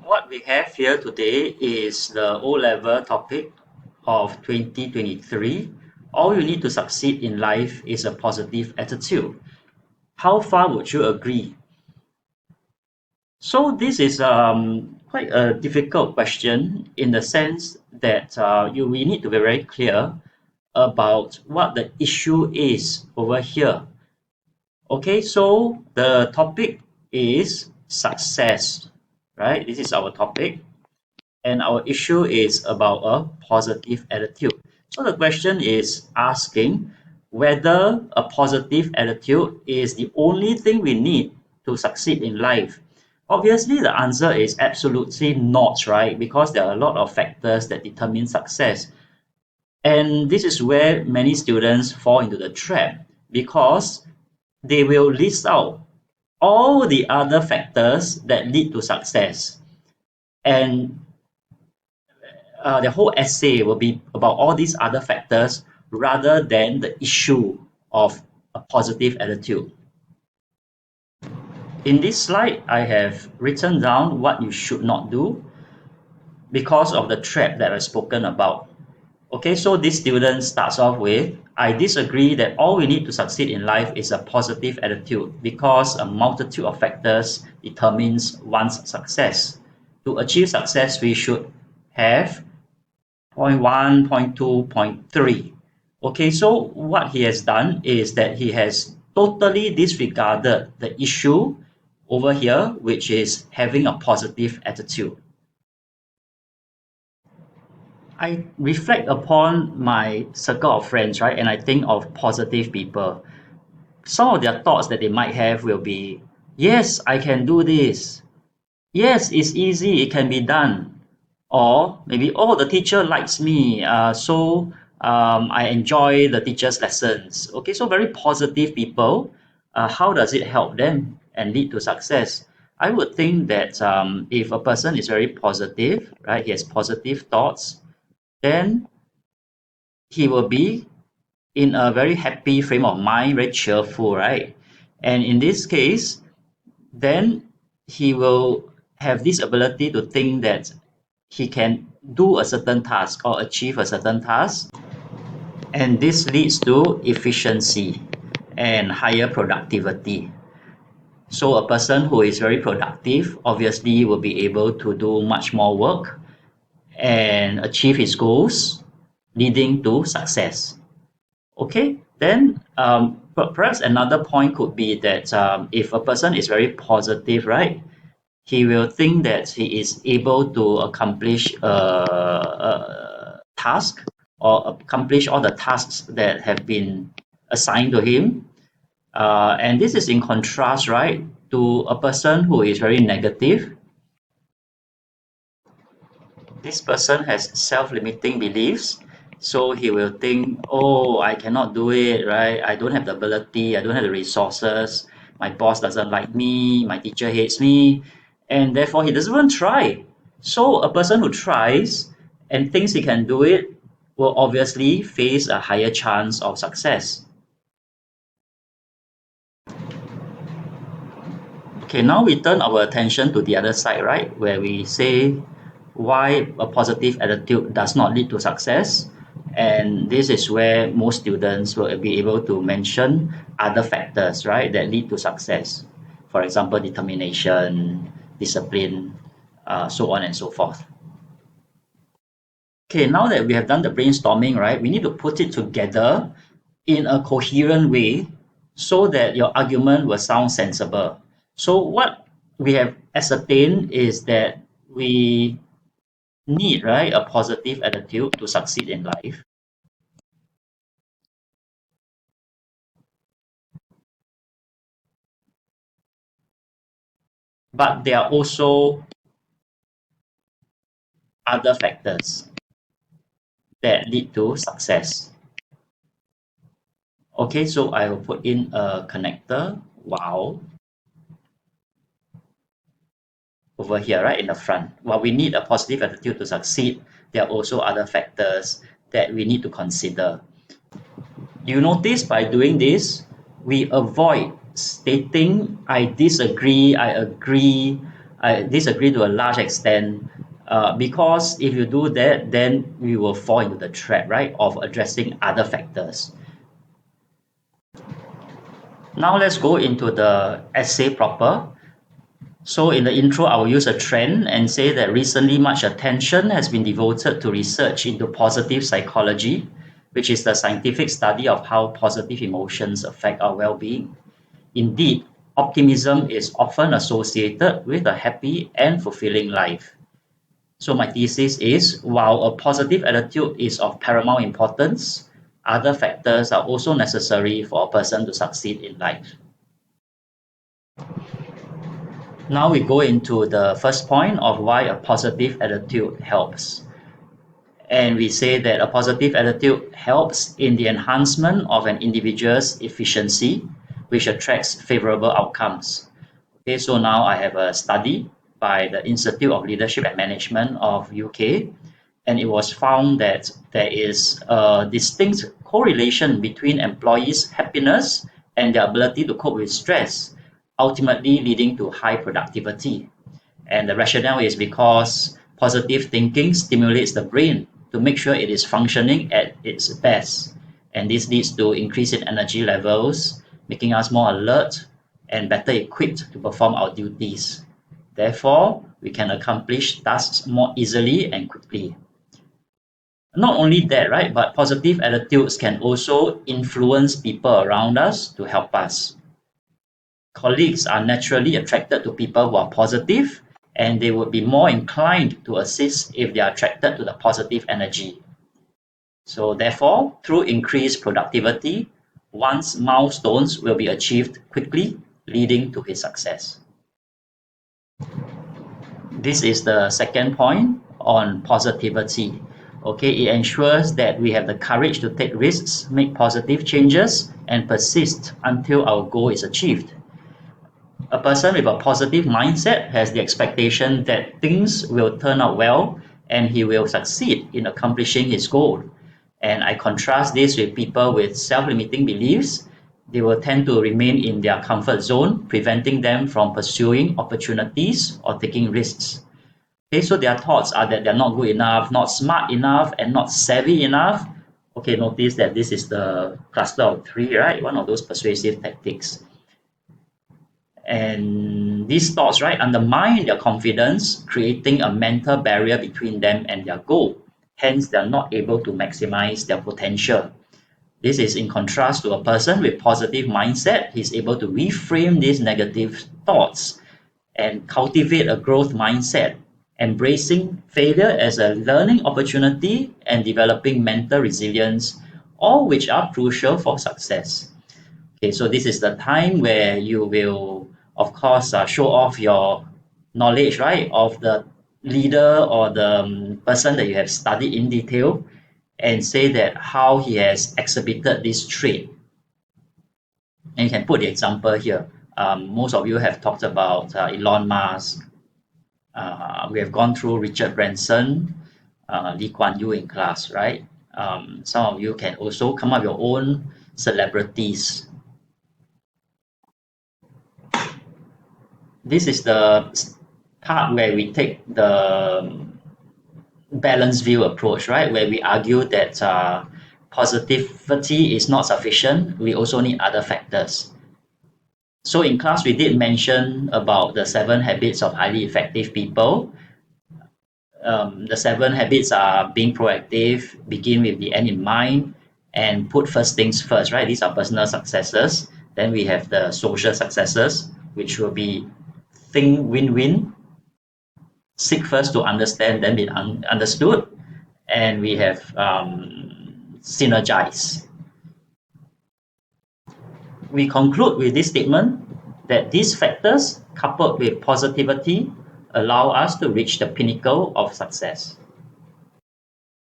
what we have here today is the O-level topic of 2023. All you need to succeed in life is a positive attitude. How far would you agree? So this is quite a difficult question in the sense that we need to be very clear about what the issue is over here. Okay, so the topic is success, right? This is our topic. And our issue is about a positive attitude. So the question is asking whether a positive attitude is the only thing we need to succeed in life. Obviously, the answer is absolutely not, right? Because there are a lot of factors that determine success. And this is where many students fall into the trap because they will list out all the other factors that lead to success. And the whole essay will be about all these other factors rather than the issue of a positive attitude. In this slide, I have written down what you should not do because of the trap that I've spoken about. Okay, so this student starts off with, I disagree that all we need to succeed in life is a positive attitude because a multitude of factors determines one's success. To achieve success, we should have point 1, point 2, point 3. Okay, so what he has done is that he has totally disregarded the issue over here, which is having a positive attitude. I reflect upon my circle of friends, right, and I think of positive people. Some of their thoughts that they might have will be, yes, I can do this. Yes, it's easy, it can be done. Or maybe, oh, the teacher likes me, so I enjoy the teacher's lessons. Okay, so very positive people. How does it help them and lead to success? I would think that if a person is very positive, right, he has positive thoughts, then he will be in a very happy frame of mind, very cheerful, right? And in this case, then he will have this ability to think that he can do a certain task or achieve a certain task. And this leads to efficiency and higher productivity. So a person who is very productive obviously will be able to do much more work and achieve his goals, leading to success. Okay, then perhaps another point could be that if a person is very positive, right, he will think that he is able to accomplish a task or accomplish all the tasks that have been assigned to him. And this is in contrast, right, to a person who is very negative. This person has self-limiting beliefs. So he will think, oh, I cannot do it, right? I don't have the ability, I don't have the resources, my boss doesn't like me, my teacher hates me, and therefore he doesn't even try. So a person who tries and thinks he can do it will obviously face a higher chance of success. Okay, now we turn our attention to the other side, right? Where we say why a positive attitude does not lead to success. And this is where most students will be able to mention other factors, right, that lead to success. For example, determination, discipline, so on and so forth. Okay, now that we have done the brainstorming, right, we need to put it together in a coherent way so that your argument will sound sensible. So what we have ascertained is that we need, right, a positive attitude to succeed in life. But there are also other factors that lead to success. Okay, so I will put in a connector, wow, over here, right, in the front. While we need a positive attitude to succeed, there are also other factors that we need to consider. You notice by doing this, we avoid stating I disagree, I agree, I disagree to a large extent because if you do that, then we will fall into the trap, right, of addressing other factors. Now let's go into the essay proper. So in the intro, I will use a trend and say that recently much attention has been devoted to research into positive psychology, which is the scientific study of how positive emotions affect our well-being. Indeed, optimism is often associated with a happy and fulfilling life. So my thesis is, while a positive attitude is of paramount importance, other factors are also necessary for a person to succeed in life. Now we go into the first point of why a positive attitude helps. And we say that a positive attitude helps in the enhancement of an individual's efficiency, which attracts favorable outcomes. Okay, so now I have a study by the Institute of Leadership and Management of UK, and it was found that there is a distinct correlation between employees' happiness and their ability to cope with stress, ultimately leading to high productivity. And the rationale is because positive thinking stimulates the brain to make sure it is functioning at its best. And this leads to increase in energy levels, making us more alert and better equipped to perform our duties. Therefore, we can accomplish tasks more easily and quickly. Not only that, right, but positive attitudes can also influence people around us to help us. Colleagues are naturally attracted to people who are positive, and they would be more inclined to assist if they are attracted to the positive energy. So therefore, through increased productivity, one's milestones will be achieved quickly, leading to his success. This is the second point on positivity. Okay, it ensures that we have the courage to take risks, make positive changes, and persist until our goal is achieved. A person with a positive mindset has the expectation that things will turn out well and he will succeed in accomplishing his goal. And I contrast this with people with self-limiting beliefs. They will tend to remain in their comfort zone, preventing them from pursuing opportunities or taking risks. Okay, so their thoughts are that they're not good enough, not smart enough, and not savvy enough. Okay, notice that this is the cluster of three, right? One of those persuasive tactics. And these thoughts, right, undermine their confidence, creating a mental barrier between them and their goal. Hence, they're not able to maximize their potential. This is in contrast to a person with positive mindset. He's able to reframe these negative thoughts and cultivate a growth mindset, embracing failure as a learning opportunity and developing mental resilience, all which are crucial for success. Okay, so this is the time where you will, of course, show off your knowledge, right, of the leader or the person that you have studied in detail and say that how he has exhibited this trait. And you can put the example here. Most of you have talked about Elon Musk. We have gone through Richard Branson, Lee Kuan Yew in class, right? Some of you can also come up with your own celebrities. This is the part where we take the balanced view approach, right? Where we argue that positivity is not sufficient. We also need other factors. So in class, we did mention about the 7 habits of highly effective people. The 7 habits are being proactive, begin with the end in mind, and put first things first, right? These are personal successes. Then we have the social successes, which will be think win-win, seek first to understand, then be understood, and we have synergize. We conclude with this statement that these factors, coupled with positivity, allow us to reach the pinnacle of success.